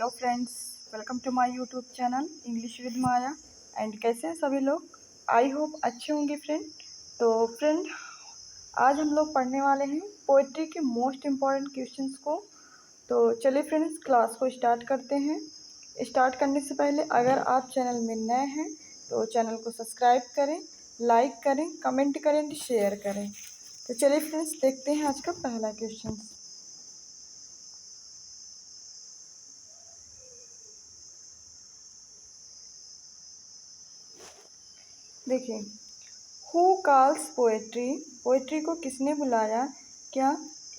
Hello friends, welcome to my YouTube channel English with Maya. And कैसे हैं सभी लोग? आई होप अच्छे होंगे फ्रेंड। तो फ्रेंड, आज हम लोग पढ़ने वाले हैं पोइट्री के मोस्ट इम्पॉर्टेंट क्वेश्चंस को। तो चलिए फ्रेंड्स, क्लास को स्टार्ट करते हैं। स्टार्ट करने से पहले अगर आप चैनल में नए हैं तो चैनल को सब्सक्राइब करें, लाइक करें, कमेंट करें, शेयर करें। तो चलिए फ्रेंड्स, देखते हैं आज का पहला क्वेश्चन। देखिए, हु कॉल्स पोएट्री, पोएट्री को किसने बुलाया? क्या?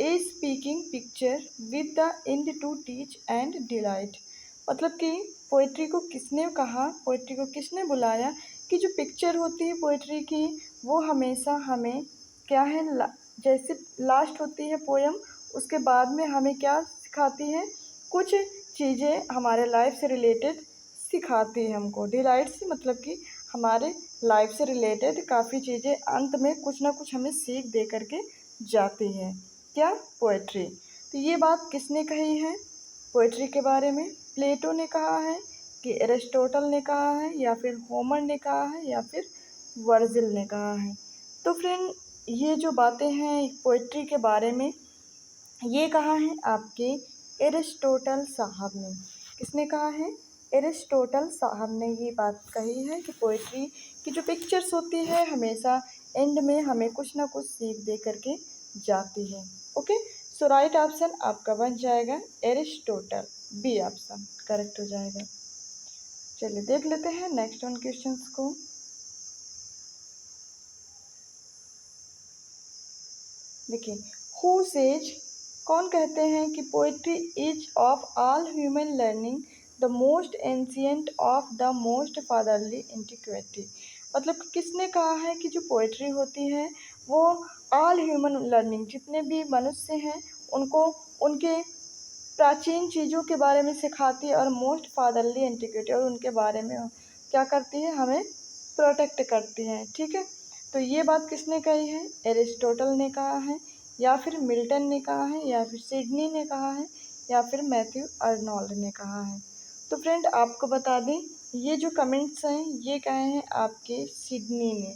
A speaking picture with the end to teach and delight. मतलब कि पोएट्री को किसने कहा, पोएट्री को किसने बुलाया कि जो पिक्चर होती है पोएट्री की वो हमेशा हमें क्या है, जैसे लास्ट होती है पोयम, उसके बाद में हमें क्या सिखाती है? कुछ चीज़ें हमारे लाइफ से रिलेटेड सिखाती है हमको। डिलाइट से मतलब कि हमारे लाइफ से रिलेटेड काफ़ी चीज़ें अंत में कुछ ना कुछ हमें सीख दे करके जाती है। क्या? पोएट्री। तो ये बात किसने कही है पोएट्री के बारे में? प्लेटो ने कहा है कि एरिस्टोटल ने कहा है, या फिर होमर ने कहा है, या फिर वर्जिल ने कहा है? तो फ्रेंड, ये जो बातें हैं पोएट्री के बारे में, ये कहा है आपके एरिस्टोटल साहब ने। किसने कहा है? एरिस्टोटल साहब ने ये बात कही है कि पोइट्री की जो पिक्चर्स होती है हमेशा एंड में हमें कुछ ना कुछ सीख दे करके जाती है। ओके, सो राइट ऑप्शन आपका बन जाएगा एरिस्टोटल, बी ऑप्शन करेक्ट हो जाएगा। चलिए देख लेते हैं नेक्स्ट वन क्वेश्चंस को। देखिए, हु सेज, कौन कहते हैं कि poetry is of all human learning the most ancient of the most fatherly antiquity. मतलब किसने कहा है कि जो पोइट्री होती है वो ऑल ह्यूमन लर्निंग, जितने भी मनुष्य हैं उनको उनके प्राचीन चीज़ों के बारे में सिखाती है, और मोस्ट फादरली एंटिक्विटी, और उनके बारे में क्या करती है? हमें प्रोटेक्ट करती है। ठीक है, तो ये बात किसने कही है? एरिस्टोटल ने कहा है, या फिर मिल्टन ने कहा है, या फिर सिडनी ने कहा है, या फिर मैथ्यू अर्नोल्ड ने कहा है। तो फ्रेंड, आपको बता दें, ये जो कमेंट्स हैं ये कहे हैं आपके सिडनी ने।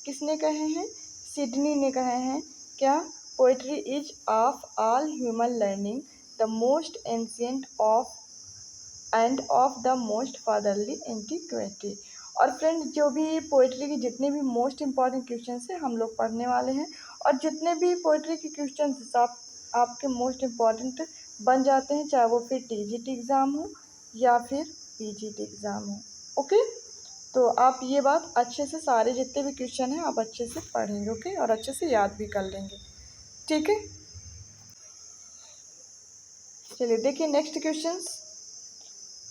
किसने कहे हैं? सिडनी ने कहे हैं। क्या? Poetry is of all human learning the most ancient of end of the most fatherly antiquity. और फ्रेंड, जो भी पोइट्री की जितने भी मोस्ट इम्पॉर्टेंट क्वेश्चन हैं हम लोग पढ़ने वाले हैं, और जितने भी पोइट्री के क्वेश्चन आपके मोस्ट इम्पॉर्टेंट बन जाते हैं, चाहे वो फिर टीजीटी एग्ज़ाम हो या फिर पीजीटी एग्ज़ाम हो। ओके, तो आप ये बात अच्छे से, सारे जितने भी क्वेश्चन हैं आप अच्छे से पढ़ेंगे। ओके, और अच्छे से याद भी कर लेंगे। ठीक है, चलिए देखिए नेक्स्ट क्वेश्चन।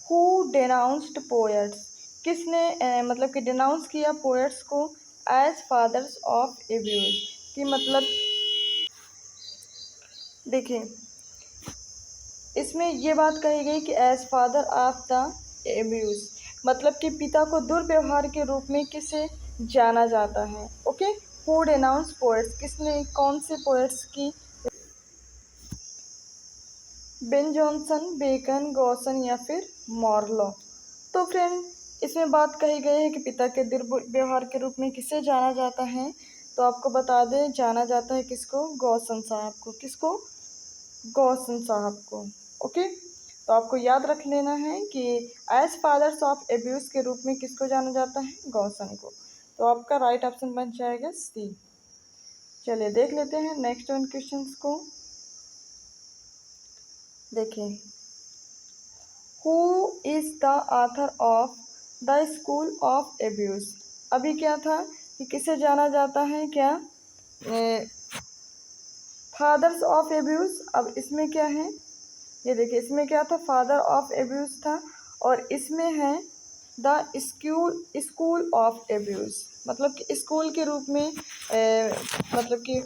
हु डेनाउंस्ड पोएट्स, किसने मतलब कि डेनाउंस किया पोएट्स को एज फादर्स ऑफ एब्यूज। कि मतलब देखिए, इसमें ये बात कही गई कि as father of the abuse, मतलब कि पिता को दुर्व्यवहार के रूप में किसे जाना जाता है? ओके, हु डेनाउंस पोएट्स, किसने, कौन से पोएट्स की? बेन जॉनसन, बेकन, गॉसन, या फिर मॉर्लो। तो फ्रेंड, इसमें बात कही गई है कि पिता के दुर्व्यवहार के रूप में किसे जाना जाता है? तो आपको बता दें, जाना जाता है किसको? गॉसन साहब को। किसको? गॉसन साहब को। ओके, तो आपको याद रख लेना है कि एज फादर्स ऑफ एब्यूज के रूप में किसको जाना जाता है? गॉसन को। तो आपका राइट ऑप्शन बन जाएगा सी। चलिए देख लेते हैं नेक्स्ट वन क्वेश्चन को। देखिए, who is the author of the school of abuse. अभी क्या था कि किसे जाना जाता है? क्या? Fathers of abuse. अब इसमें क्या है? ये देखिए, इसमें क्या था? फादर ऑफ एब्यूज था, और इसमें है द स्कूल ऑफ एब्यूज, मतलब कि स्कूल के रूप में मतलब कि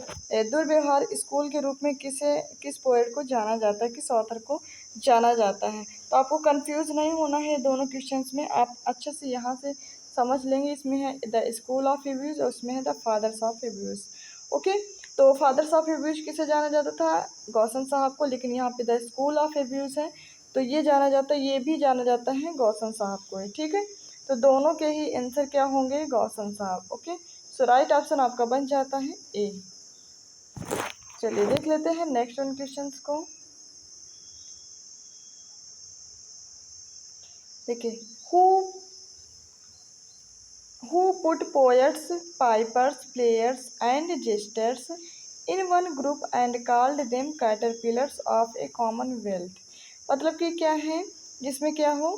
दुर्व्यवहार स्कूल के रूप में किस पोएट को जाना जाता है, किस ऑथर को जाना जाता है? तो आपको कंफ्यूज नहीं होना है दोनों क्वेश्चंस में, आप अच्छे से यहाँ से समझ लेंगे। इसमें है द स्कूल ऑफ एब्यूज और उसमें है the fathers of abuse. Okay, तो फादर्स ऑफ एब्यूज किसे जाना जाता था? गॉसन साहब को, लेकिन यहाँ पे द स्कूल ऑफ एब्यूज है तो ये जाना जाता है, ये भी जाना जाता है गॉसन साहब को ही, ठीक है। तो दोनों के ही आंसर क्या होंगे, गॉसन साहब। ओके, सो राइट ऑप्शन आपका बन जाता है ए। चलिए देख लेते हैं नेक्स्ट वन क्वेश्चन को। देखिए, who put poets, pipers, players and jesters in one group and called them caterpillars of a commonwealth। मतलब कि क्या है, जिसमें क्या हो,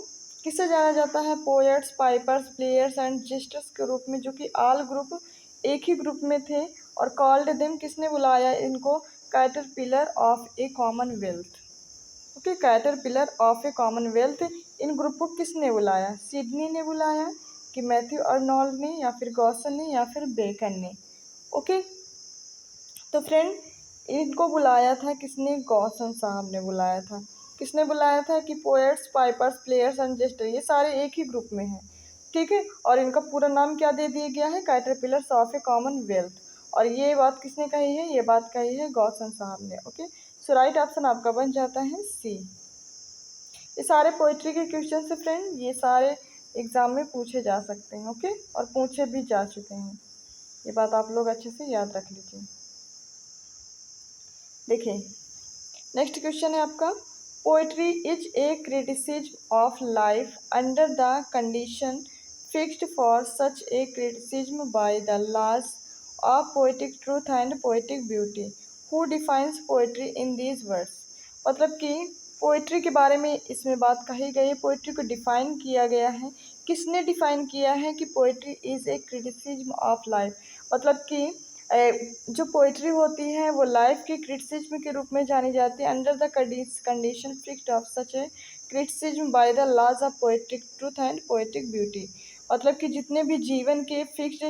किससे जाना जाता है, poets, pipers, players and gestures के रूप में, जो कि आल ग्रुप एक ही ग्रुप में थे। और कॉल्ड देम, किसने बुलाया इनको, caterpillar of A Commonwealth. Okay, caterpillar of A Commonwealth, in group को किसने बुलाया, सिडनी ने बुलाया कि मैथ्यू अर्नोल्ड ने, या फिर गॉसन ने, या फिर बेकन ने। ओके, तो फ्रेंड इनको बुलाया था किसने, गॉसन साहब ने बुलाया था। किसने बुलाया था कि poets, pipers, players and jester, ये सारे एक ही ग्रुप में हैं, ठीक है। और इनका पूरा नाम क्या दे दिया गया है, कैटरपिलर्स ऑफ ए कॉमनवेल्थ। और ये बात किसने कही है, ये बात कही है गॉसन साहब ने। ओके, सो राइट ऑप्शन आपका बन जाता है सी। ये सारे पोइट्री के क्वेश्चन है फ्रेंड, ये सारे एग्जाम में पूछे जा सकते हैं। ओके, और पूछे भी जा चुके हैं, ये बात आप लोग अच्छे से याद रख लीजिए। देखिए नेक्स्ट क्वेश्चन है आपका, poetry is a criticism of life under the condition fixed for such a criticism by the laws of poetic truth and poetic beauty. Who defines poetry in these words. मतलब कि poetry के बारे में इसमें बात कही गई है, पोइट्री को डिफाइन किया गया है। किसने डिफाइन किया है कि poetry is a criticism of life. मतलब कि जो पोइट्री होती है वो लाइफ की क्रिटिसिज्म के रूप में जानी जाती है, under the condition fixed of such a criticism by the laws of poetic truth and poetic beauty. मतलब कि जितने भी जीवन के फिक्स्ड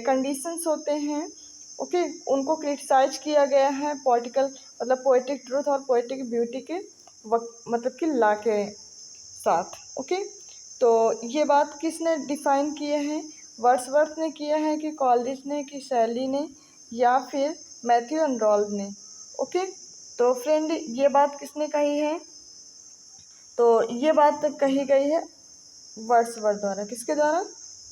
कंडीशंस होते हैं, ओके, उनको क्रिटिसाइज किया गया है पोइटिकल, मतलब पोएटिक ट्रूथ और पोएटिक ब्यूटी के वक्त, मतलब कि ला के साथ। ओके, तो ये बात किसने डिफाइन किए हैं, वर्ड्सवर्थ ने किया है कि कॉलरिज ने, कि शैली ने, या फिर मैथ्यू अर्नोल्ड ने। ओके, तो फ्रेंड ये बात किसने कही है, तो ये बात कही गई है वर्ड्सवर्थ द्वारा। किसके द्वारा,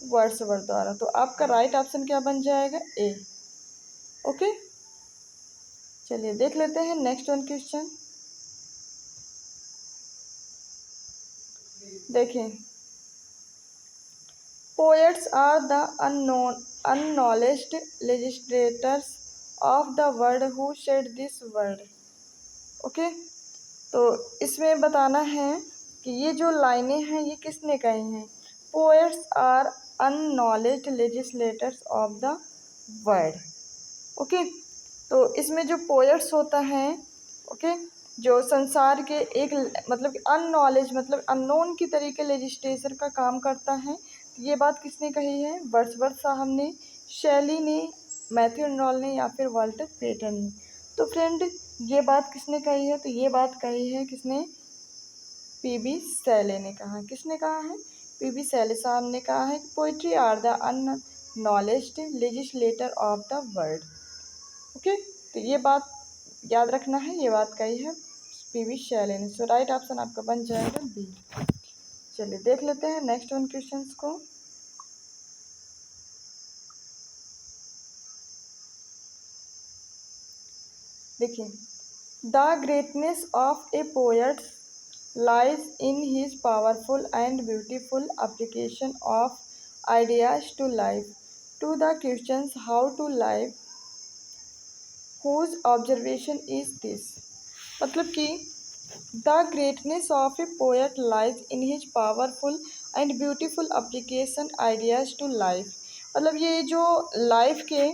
वर्ड्सवर्थ द्वारा। तो आपका राइट ऑप्शन क्या बन जाएगा, ए। ओके, चलिए देख लेते हैं नेक्स्ट वन क्वेश्चन। देखें, poets are the unknowledged legislators of the world who said this word। Okay, तो इसमें बताना है कि ये जो लाइनें हैं ये किसने कही हैं, poets are unknowledged legislators of the world। Okay, तो इसमें जो पोएट्स होता है, ओके, जो संसार के एक, मतलब अननॉलेज, मतलब अननोन की तरीके लेजिस्लेचर का काम करता है। ये बात किसने कही है, वर्ड्सवर्थ साहब ने, शैली ने, मैथ्यू अर्नोल्ड ने, या फिर वाल्टर पेटन ने। तो फ्रेंड ये बात किसने कही है, तो ये बात कही है किसने, पीबी शैले ने कहा। किसने कहा है, पीबी शैले साहब ने कहा है कि poetry are the unacknowledged legislator of the world. Okay, तो ये बात याद रखना है, ये बात कही है पीबी शैले ने। सो राइट ऑप्शन आपका बन जाएगा बी। चलिए देख लेते हैं नेक्स्ट वन क्वेश्चंस को। देखिए, the greatness of a poet lies in his powerful and beautiful application of ideas to life. To the questions how to live, whose observation is this। मतलब कि the greatness of a poet lies in his powerful and beautiful application ideas to life. मतलब ये जो life के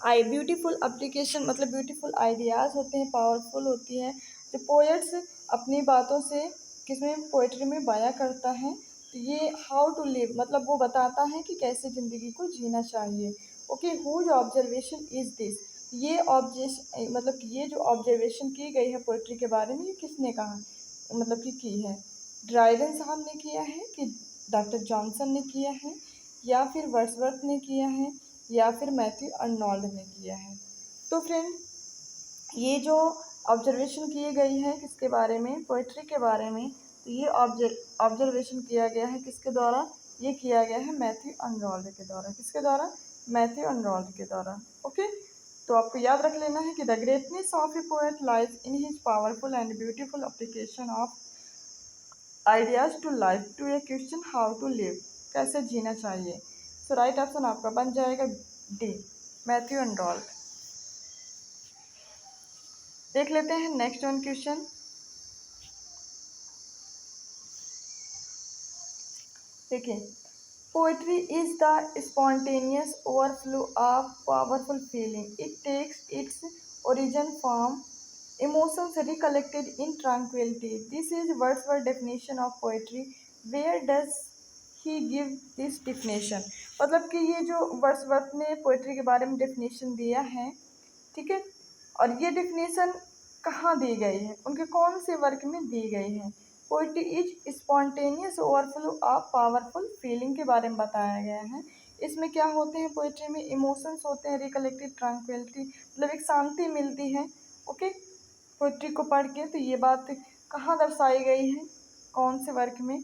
beautiful application, मतलब beautiful ideas होते हैं, powerful होती है, जो पोएट्स अपनी बातों से किसमें, पोएट्री में बयां करता है। तो ये हाउ टू लिव, मतलब वो बताता है कि कैसे ज़िंदगी को जीना चाहिए। Okay, whose observation is this. ये ऑब्जेक्शन, मतलब कि ये जो ऑब्जर्वेशन की गई है पोएट्री के बारे में, ये किसने कहा, मतलब कि की है, ड्राइडन साहब ने किया है, कि डॉक्टर जॉनसन ने किया है, या फिर वर्ड्सवर्थ ने किया है, या फिर मैथ्यू अर्नोल्ड ने किया है। तो फ्रेंड ये जो ऑब्जर्वेशन की गई है किसके बारे में, पोइट्री के बारे में। तो ये ऑब्जर्वेशन किया गया है किसके द्वारा, ये किया गया है मैथ्यू अनरोल्ड के द्वारा। किसके द्वारा, मैथ्यू अनरोल्ड के द्वारा। ओके, तो आपको याद रख लेना है कि the greatness of a poet lies in his powerful and beautiful application of ideas to life to a question how to live, कैसे जीना चाहिए। सो राइट ऑप्शन आपका बन जाएगा डी, मैथ्यू अनरोल्ड। देख लेते हैं नेक्स्ट वन क्वेश्चन। देखिए, poetry is the spontaneous overflow of powerful feeling. It takes its origin from emotions recollected in tranquility. This is Wordsworth's definition of poetry. Where does he give this definition? मतलब कि ये जो Wordsworth ने poetry के बारे में definition दिया है, ठीक है, और ये डेफिनेशन कहाँ दी गई है, उनके कौन से वर्क में दी गई है। Poetry is spontaneous overflow of powerful feeling के बारे में बताया गया है। इसमें क्या होते हैं, पोएट्री में इमोशंस होते हैं, रिकलेक्टेड ट्रांक्विलिटी, मतलब एक शांति मिलती है। ओके, पोएट्री को पढ़ के। तो ये बात कहाँ दर्शाई गई है, कौन से वर्क में,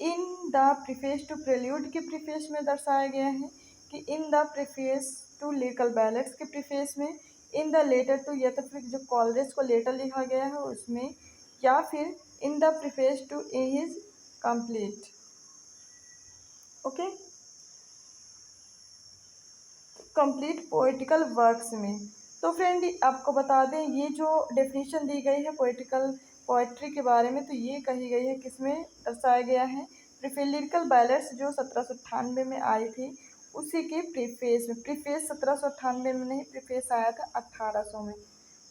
in the preface to prelude के प्रीफेस में दर्शाया गया है, कि in the preface to lyrical ballads के प्रीफेस में, इन द लेटर टू, या तो फिर जो कॉलरेज को लेटर लिखा गया है उसमें, या फिर in the preface to his complete. Okay, complete poetical works में। तो फ्रेंड आपको बता दें, ये जो डेफिनेशन दी गई है पोएट्री के बारे में, तो ये कही गई है किसमें दर्शाया गया है, लिरिकल बैलेट्स जो 1798 में आई थी उसी के प्रीफेस में। प्रीफेस 1798 में नहीं, प्रीफेस आया था 1800 में।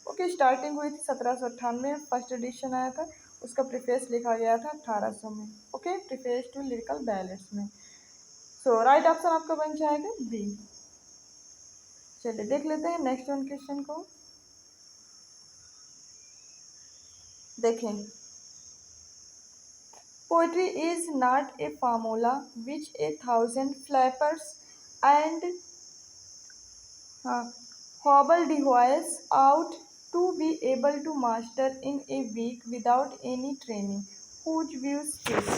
ओके, स्टार्टिंग हुई थी 1798 में, फर्स्ट एडिशन आया था, उसका प्रीफेस लिखा गया था 1800 में। Okay, preface to lyrical ballads में। सो राइट ऑप्शन आपका बन जाएगा बी। चलिए देख लेते हैं नेक्स्ट वन क्वेश्चन को। देखें, poetry is not a formula which a thousand flappers and hobble device out to be able to master in a week without any training whose views this.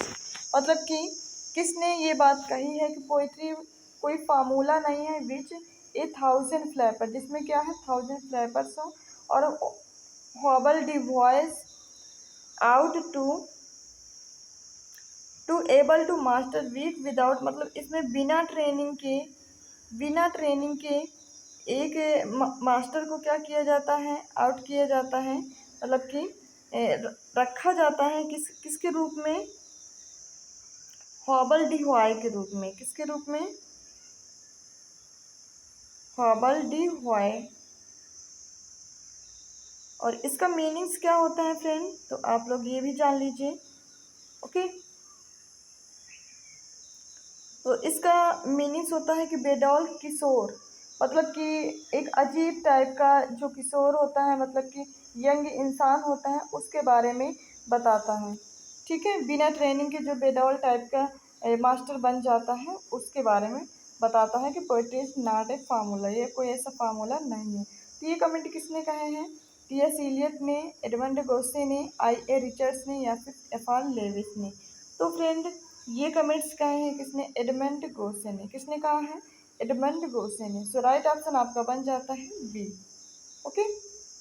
मतलब कि किसने ये बात कही है कि पोएट्री कोई फार्मूला नहीं है, विच ए थाउजेंड फ्लैपर, जिसमें क्या है, थाउजेंड फ्लैपर्स हो, और hobble device out to able to master week without, मतलब इसमें बिना ट्रेनिंग के एक मास्टर को क्या किया जाता है, आउट किया जाता है, मतलब कि रखा जाता है किसके रूप में, हॉबल डी हॉय के रूप में। किसके रूप में, हॉबल डी हॉय। और इसका मीनिंग्स क्या होता है फ्रेंड, तो आप लोग ये भी जान लीजिए। ओके, तो इसका मीनिंग्स होता है कि बेडौल किशोर, मतलब कि एक अजीब टाइप का जो किशोर होता है, मतलब कि यंग इंसान होता है, उसके बारे में बताता है। ठीक है, बिना ट्रेनिंग के जो बेडौल टाइप का मास्टर बन जाता है, उसके बारे में बताता है कि poetry is not a formula, ये कोई ऐसा फार्मूला नहीं है। तो ये कमेंट किसने कहे हैं, टी.एस. इलियट ने, एडमंड गोसे ने, आई.ए. रिचर्ड्स ने, या फिर एफ.आर. लेविस ने। तो फ्रेंड ये कमेंट्स कहे हैं किसने, एडमंड गोसे ने। किसने कहा है, एडमंड गोसे ने। सो राइट ऑप्शन आपका बन जाता है बी। ओके,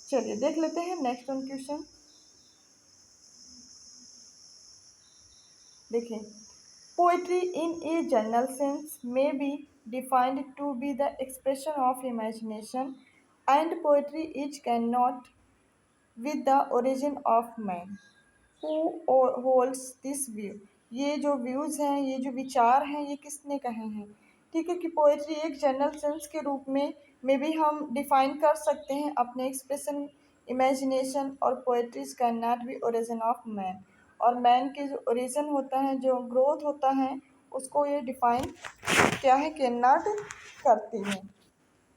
चलिए देख लेते हैं नेक्स्ट वन क्वेश्चन। देखिए, poetry in a general sense may be defined to be the expression of imagination and poetry is can not with the origin of man who holds this view. ये जो views हैं, ये जो विचार हैं, ये किसने कहे हैं, ठीक है, कि पोएट्री एक जनरल सेंस के रूप में भी हम डिफाइन कर सकते हैं अपने एक्सप्रेशन, इमेजिनेशन, और poetries can not be origin of man, और मैन के जो ओरिजिन होता है, जो ग्रोथ होता है, उसको ये डिफाइन क्या है, कैन नॉट करती है।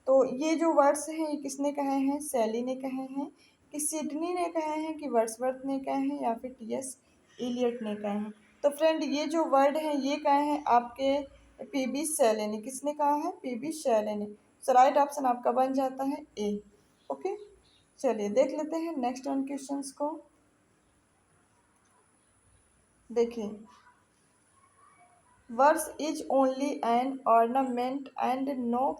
तो ये जो वर्ड्स हैं, ये किसने कहे हैं, शैली ने कहे हैं, कि सिडनी ने कहे हैं, कि वर्ड्सवर्थ ने कहे हैं, या फिर टी.एस. इलियट ने कहे हैं। तो फ्रेंड ये जो वर्ड हैं, ये कहे हैं आपके पी.बी. शैले ने। किसने कहा है, पी.बी. शैले ने। सो राइट ऑप्शन आपका बन जाता है ए। ओके, चलिए देख लेते हैं नेक्स्ट वन क्वेश्चंस को। देखिए, verse is only an ornament and no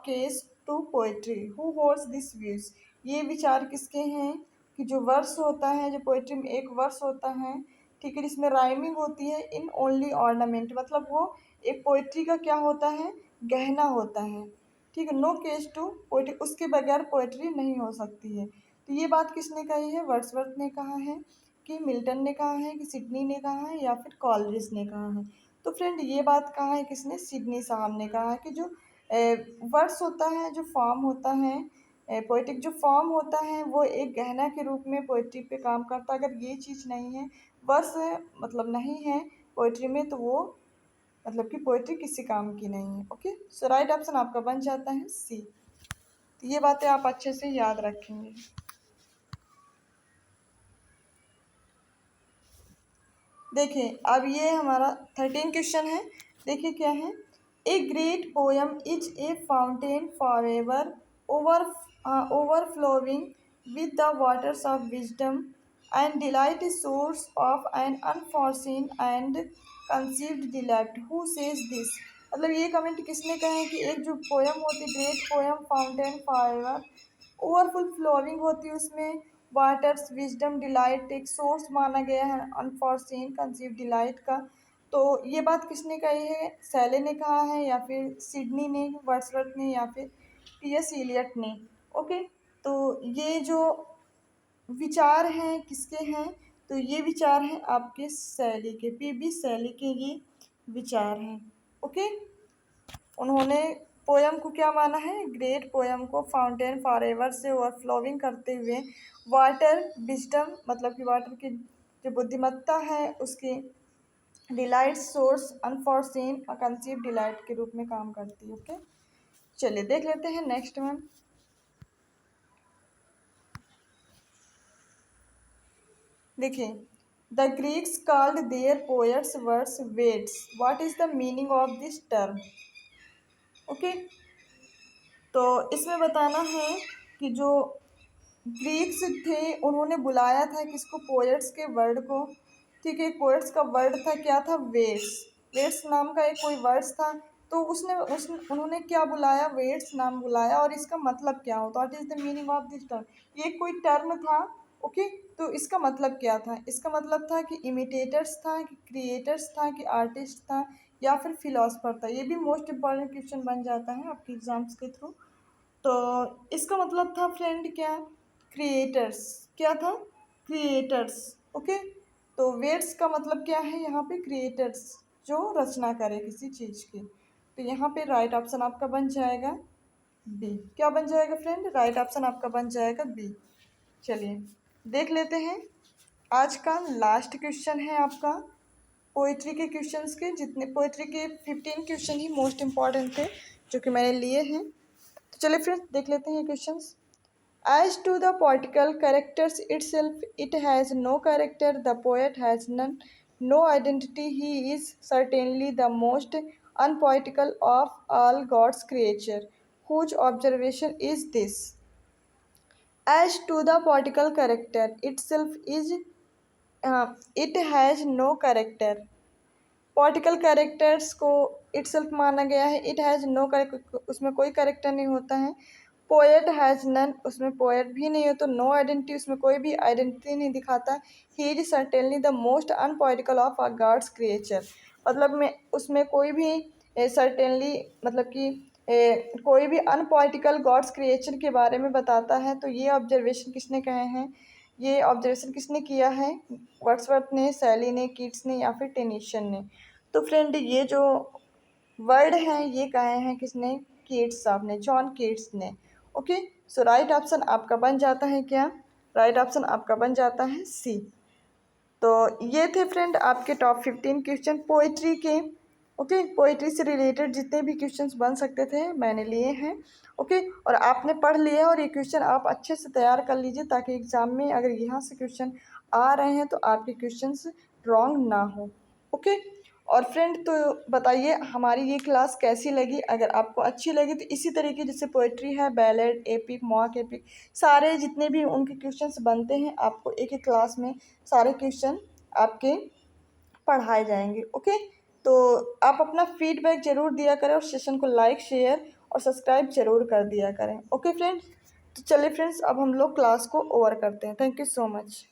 case to poetry, who holds this views. ये विचार किसके हैं कि जो वर्स होता है, जो पोइट्री में एक वर्स होता है, ठीक है, इसमें राइमिंग होती है, इन ओनली ऑर्नामेंट मतलब वो एक पोइट्री का क्या होता है, गहना होता है, ठीक है। नो केस टू पोइट्री, उसके बगैर पोइट्री नहीं हो सकती है। तो ये बात किसने कही है, वर्ड्सवर्थ ने कहा है, कि मिल्टन ने कहा है, कि सिडनी ने कहा है, या फिर कॉलरिज ने कहा है। तो फ्रेंड ये बात कहा है किसने, सिडनी साहब ने कहा है कि जो वर्ड्स होता है, जो फॉर्म होता है, पोइटिक जो फॉर्म होता है, वो एक गहना के रूप में पोइट्री पे काम करता है। अगर ये चीज़ नहीं है, वर्स मतलब नहीं है पोइट्री में, तो वो मतलब कि पोइट्री किसी काम की नहीं है। ओके, सो राइट ऑप्शन आपका बन जाता है सी। तो ये बातें आप अच्छे से याद रखेंगे। देखिए, अब ये हमारा 13 क्वेश्चन है। देखिए क्या है, a great poem is a fountain for ever overflowing with the waters of wisdom and delight is source of an unforeseen and conceived delight, who says this. मतलब ये कमेंट किसने कहा है कि एक जो पोयम होती, great poem fountain for ever, overfull flowing होती है, उसमें वाटर्स विजडम डिलाइट एक सोर्स माना गया है अनफॉर्सीन कंसीव डिलाइट का। तो ये बात किसने कही है, सैले ने कहा है, या फिर सिडनी ने, वर्ड्सवर्थ ने, या फिर टी.एस. इलियट ने। ओके, तो ये जो विचार हैं किसके हैं, तो ये विचार हैं आपके सैली के, पी.बी. सैली के ये विचार हैं। ओके, उन्होंने पोयम को क्या माना है, ग्रेट पोयम को फाउंटेन फॉरएवर से ओवरफ्लोइंग करते हुए वाटर विजडम मतलब कि वाटर की जो बुद्धिमत्ता है उसकी delight source unforeseen conceive delight के रूप में काम करती है। ओके, चलिए देख लेते हैं नेक्स्ट वन। देखिए, the Greeks called their poets words weights, what is the meaning of this term. Okay, तो इसमें बताना है कि जो ग्रीक्स थे उन्होंने बुलाया था किसको, पोएट्स के वर्ड को, ठीक है। पोएट्स का वर्ड था क्या था, वेट्स। वेट्स नाम का एक कोई वर्ड्स था, तो उसने उन्होंने क्या बुलाया, वेट्स नाम बुलाया। और इसका मतलब क्या होता, what is the meaning of this term, ये कोई टर्म था। ओके, तो इसका मतलब क्या था, इसका मतलब था कि इमिटेटर्स था, कि क्रिएटर्स था, कि आर्टिस्ट था, या फिर फिलोसफर था। ये भी मोस्ट इंपॉर्टेंट क्वेश्चन बन जाता है आपके एग्जाम्स के थ्रू। तो इसका मतलब था फ्रेंड क्या, क्रिएटर्स, क्या था, क्रिएटर्स। ओके, तो वेट्स का मतलब क्या है यहाँ पे, क्रिएटर्स, जो रचना करे किसी चीज़ की। तो यहाँ पे राइट ऑप्शन आपका बन जाएगा बी। क्या बन जाएगा फ्रेंड, राइट ऑप्शन आपका बन जाएगा बी। चलिए देख लेते हैं, आज का लास्ट क्वेश्चन है आपका पोइट्री के क्वेश्चंस के, जितने पोइट्री के 15 क्वेश्चन ही मोस्ट इंपॉर्टेंट थे जो कि मैंने लिए हैं। तो चलिए फ्रेंड्स देख लेते हैं questions. As to the poetical characters itself, it has no character, the poet has none, no identity, he is certainly the most unpoetical of all God's creature. Whose observation is this? As to the poetical character itself it has no character. Political characters को itself माना गया है, it has know character, उसमें कोई character नहीं होता है। Poet has none, उसमें पोएट भी नहीं है। तो नो आइडेंटिटी, उसमें कोई भी आइडेंटिटी नहीं दिखाता। He is certainly the most unpoetical of a god's creature, मतलब में उसमें कोई भी सर्टेनली मतलब कि कोई भी अनपोएटिकल गॉड्स क्रिएचर के बारे में बताता है। तो ये ऑब्जर्वेशन किसने कहे हैं, ये ऑब्जर्वेशन किसने किया है, वर्ड्सवर्थ ने, सैली ने, कीट्स ने, या फिर टेनिसन ने। तो फ्रेंड ये जो वर्ड हैं ये कहे हैं किसने, कीट्स साहब ने, जॉन कीट्स ने। ओके, सो राइट ऑप्शन आपका बन जाता है क्या, राइट ऑप्शन आपका बन जाता है सी। तो ये थे फ्रेंड आपके टॉप 15 क्वेश्चन पोइट्री के। ओके, पोइट्री से रिलेटेड जितने भी क्वेश्चंस बन सकते थे मैंने लिए हैं। ओके, और आपने पढ़ लिया और ये क्वेश्चन आप अच्छे से तैयार कर लीजिए, ताकि एग्ज़ाम में अगर यहाँ से क्वेश्चन आ रहे हैं तो आपके क्वेश्चंस रॉन्ग ना हो। ओके, और फ्रेंड तो बताइए हमारी ये क्लास कैसी लगी। अगर आपको अच्छी लगी तो इसी तरीके जैसे पोइट्री है, बैलेड, एपिक, मॉक एपिक, सारे जितने भी उनके क्वेश्चंस बनते हैं आपको एक एक क्लास में सारे क्वेश्चन आपके पढ़ाए जाएंगे। ओके, तो आप अपना फीडबैक ज़रूर दिया करें और सेशन को लाइक, शेयर और सब्सक्राइब ज़रूर कर दिया करें। ओके फ्रेंड्स, तो चलिए फ्रेंड्स अब हम लोग क्लास को ओवर करते हैं। Thank you so much.